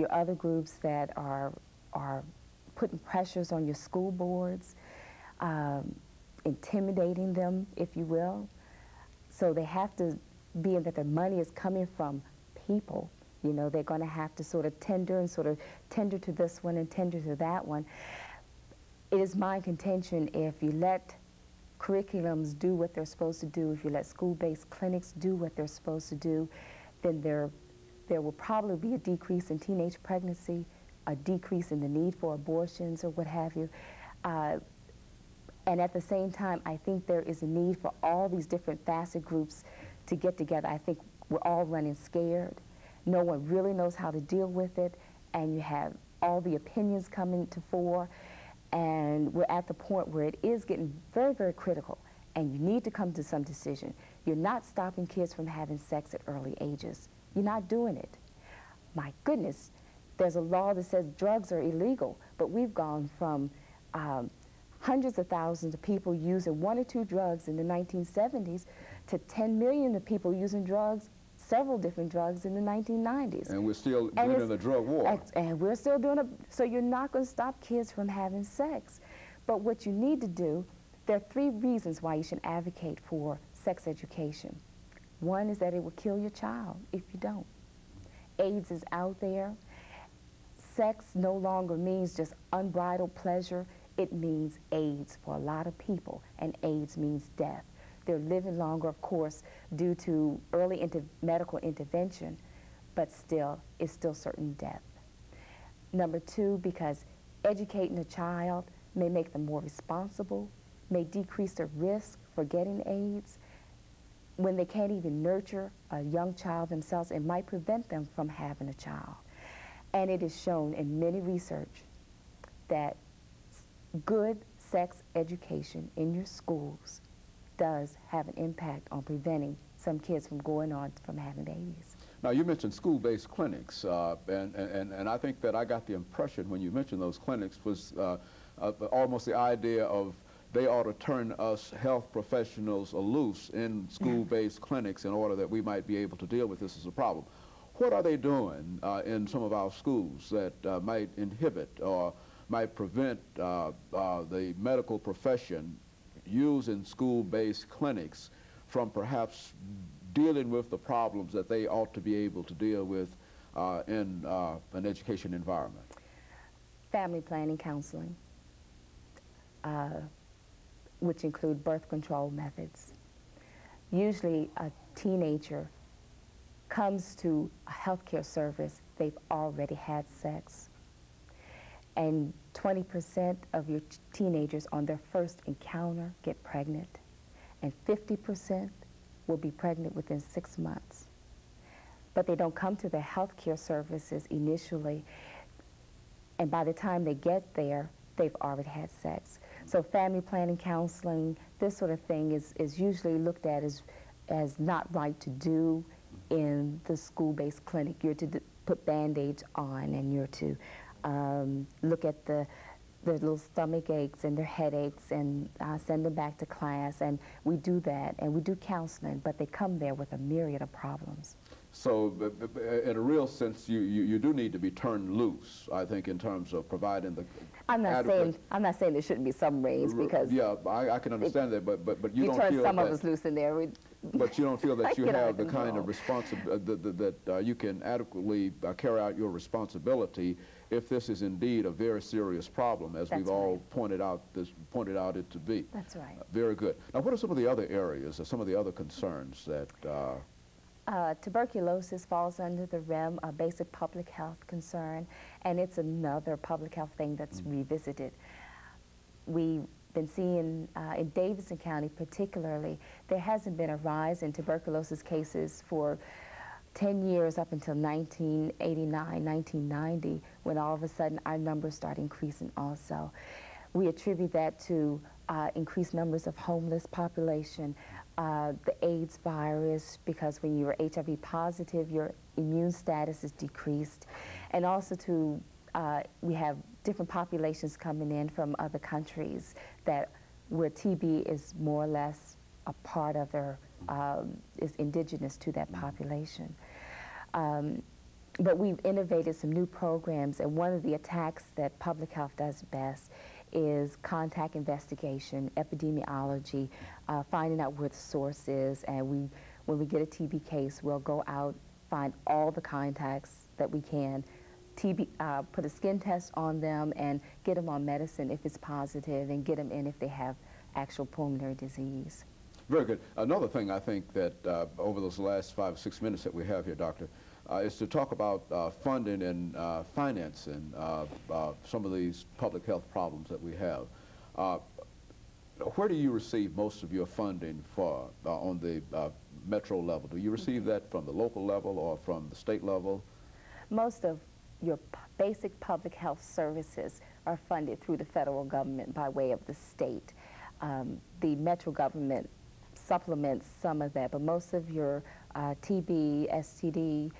your other groups that are putting pressures on your school boards, intimidating them, if you will. So they have to be in that their money is coming from people. You know, they're going to have to sort of tender to this one and tender to that one. It is my contention, if you let curriculums do what they're supposed to do, if you let school-based clinics do what they're supposed to do, then there will probably be a decrease in teenage pregnancy, a decrease in the need for abortions or what have you. And at the same time, I think there is a need for all these different facet groups to get together. I think we're all running scared. No one really knows how to deal with it, and you have all the opinions coming to fore, and we're at the point where it is getting very, very critical, and you need to come to some decision. You're not stopping kids from having sex at early ages. You're not doing it. My goodness, there's a law that says drugs are illegal, but we've gone from hundreds of thousands of people using 1 or 2 drugs in the 1970s to 10 million of people using drugs, several different drugs, in the 1990s. And we're still doing the drug war. And we're still doing it. So you're not going to stop kids from having sex. But what you need to do, there are 3 reasons why you should advocate for sex education. One is that it will kill your child if you don't. AIDS is out there. Sex no longer means just unbridled pleasure. It means AIDS for a lot of people, and AIDS means death. They're living longer, of course, due to early medical intervention, but still, it's still certain death. Number 2, because educating a child may make them more responsible, may decrease their risk for getting AIDS. When they can't even nurture a young child themselves, it might prevent them from having a child. And it is shown in many research that good sex education in your schools does have an impact on preventing some kids from going on from having babies. Now, you mentioned school-based clinics, and I think that I got the impression when you mentioned those clinics was almost the idea of they ought to turn us health professionals loose in school-based clinics in order that we might be able to deal with this as a problem. What are they doing in some of our schools that might inhibit or might prevent the medical profession using school-based clinics from perhaps dealing with the problems that they ought to be able to deal with in an education environment? Family planning counseling, which include birth control methods. Usually a teenager comes to a healthcare service, they've already had sex. And 20% of your teenagers on their first encounter get pregnant, and 50% will be pregnant within 6 months. But they don't come to the healthcare services initially, and by the time they get there, they've already had sex. So family planning counseling, this sort of thing is usually looked at as not right to do in the school-based clinic. You're to put Band-Aids on, and you're to look at the little stomach aches and their headaches and send them back to class. And we do that, and we do counseling, but they come there with a myriad of problems. So in a real sense, you do need to be turned loose, I think, in terms of providing the I'm not saying there shouldn't be some range, because yeah, I can understand that, but you don't turn feel some that, of us loose in there. But you don't feel that you have the kind of responsibility that you can adequately carry out your responsibility if this is indeed a very serious problem, as we've all pointed out it to be. That's right. Very good. Now, what are some of the other areas, or some of the other concerns that? Tuberculosis falls under the realm of basic public health concern, and it's another public health thing that's revisited. We've been seeing in Davidson County particularly, there hasn't been a rise in tuberculosis cases for 10 years up until 1989, 1990, when all of a sudden our numbers start increasing also. We attribute that to increased numbers of homeless population, the AIDS virus, because when you are HIV positive, your immune status is decreased, and also to we have different populations coming in from other countries where TB is more or less a part of their, is indigenous to that population. But we've innovated some new programs, and one of the attacks that public health does best is contact investigation, epidemiology, finding out where the source is, and when we get a TB case, we'll go out, find all the contacts that we can, put a skin test on them, and get them on medicine if it's positive, and get them in if they have actual pulmonary disease. Very good. Another thing I think that over those last 5 or 6 minutes that we have here, Doctor, is to talk about funding and financing some of these public health problems that we have. Where do you receive most of your funding for on the metro level? Do you receive that from the local level or from the state level? Most of your basic public health services are funded through the federal government by way of the state. The metro government supplements some of that, but most of your TB, STD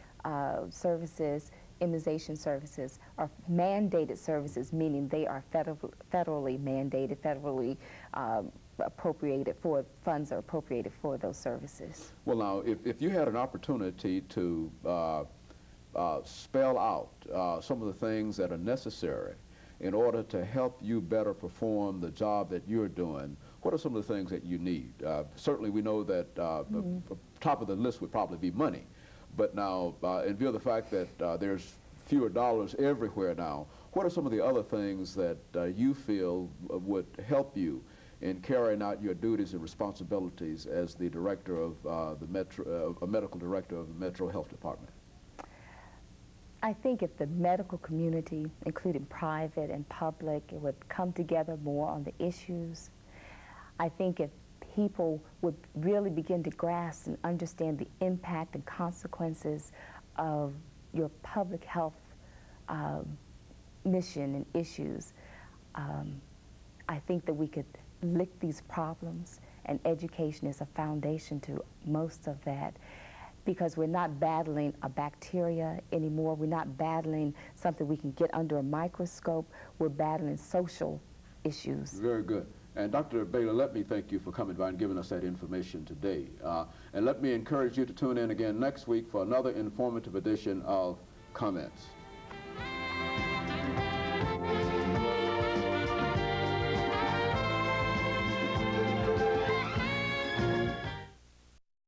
services, immunization services are mandated services, meaning they are federally mandated, federally appropriated for, funds are appropriated for those services. Well, now, if you had an opportunity to spell out some of the things that are necessary in order to help you better perform the job that you're doing, what are some of the things that you need? Certainly we know that the top of the list would probably be money, but now in view of the fact that there's fewer dollars everywhere now, what are some of the other things that you feel would help you in carrying out your duties and responsibilities as the director of the Metro, a medical director of the Metro Health Department? I think if the medical community, including private and public, it would come together more on the issues. I think if people would really begin to grasp and understand the impact and consequences of your public health mission and issues, I think that we could lick these problems, and education is a foundation to most of that, because we're not battling a bacteria anymore. We're not battling something we can get under a microscope. We're battling social issues. Very good. And Dr. Bailey, let me thank you for coming by and giving us that information today. And let me encourage you to tune in again next week for another informative edition of Comments.